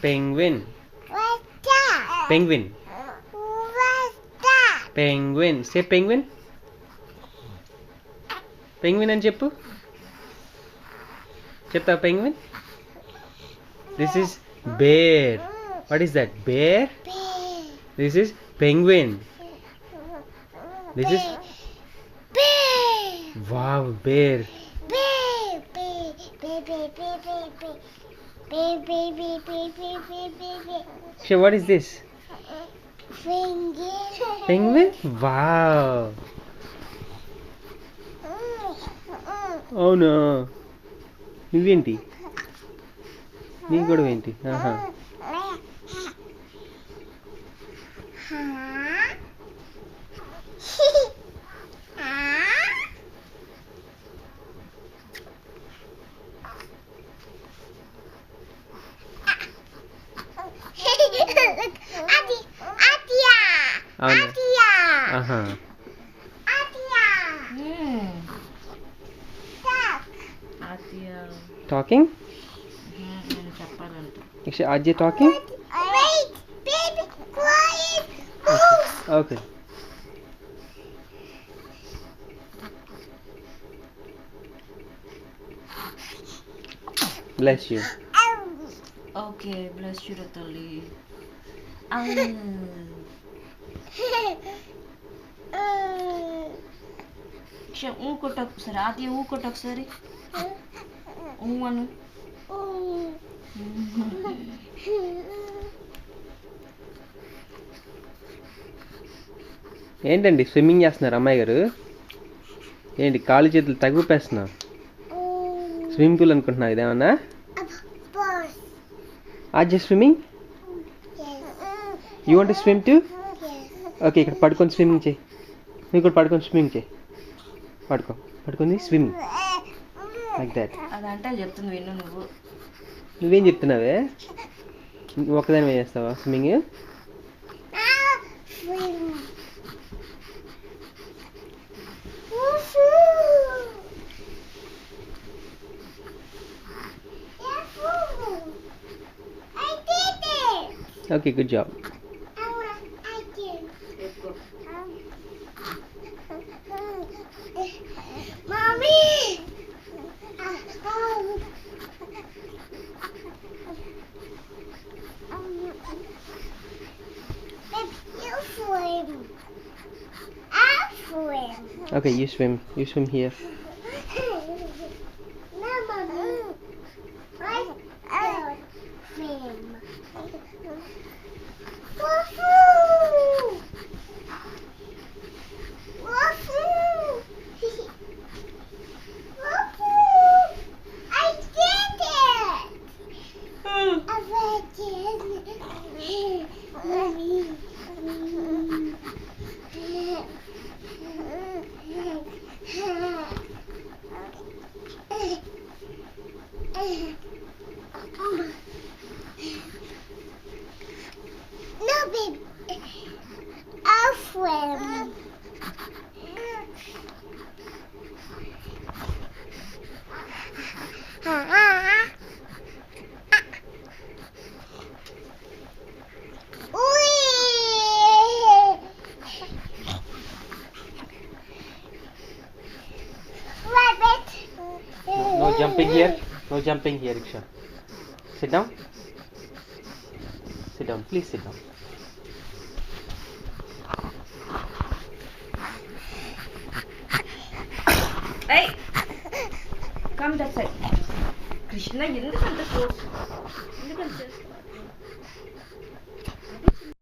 Penguin. What's that? Penguin. What's that? Penguin. Say penguin. Penguin అని చెప్పు. చెప్తా penguin. This is bear. What is that? Bear. Bear. This is penguin. This is Bear. wow, bear. Bear. Bear. Bear. Bear. Bear. Bear. Bear. Bear. Bear. Bear. Bear. Bear. Bear. Bear. Bear. So what is this? Penguin. Penguin? Wow. Oh no. నువ్వేంటి నీ కూడా ఏంటి ఆహా అవును ఆహా talking RJ talking Wait, baby, quiet. Okay bless you okay bless you తల్లి ఊ కొట్ట ఒకసారి ఆది ఊ కొట్ట ఒకసారి ఊ అను ఏంటండి స్విమ్మింగ్ చేస్తున్నారు అమ్మాయి గారు ఏంటి కాళ్ళు చేతులు తగ్గిపేస్తున్నా స్విమ్మింగ్ పూల్ అనుకుంటున్నా ఇదేమన్నా Boss. RJ swimming you want swim to Yes. Okay ఇక్కడ పడుకొని స్విమ్మింగ్ చేయి నువ్వు ఇక్కడ పడుకొని స్విమ్మింగ్ చేయి పడుకొని స్విమ్మింగ్ లైక్ దాట్ అదంటే చెప్తుంది విన్ను నువ్వు నువ్వేం చెప్తున్నావే నువ్వు ఒక్కదాని చేస్తావా swimming Swim. I did it. Okay good job I did. Mommy. You swim. I swim. Okay you swim here No, mommy. I swim. Woohoo! Woohoo! Woohoo! I did it! I did it! Mommy. No, babe. I'll swim. Rabbit. No jumping here Riksha sit down please sit down ఏయ్ come that side Krishna ఎందుకంత force ఎందుకంత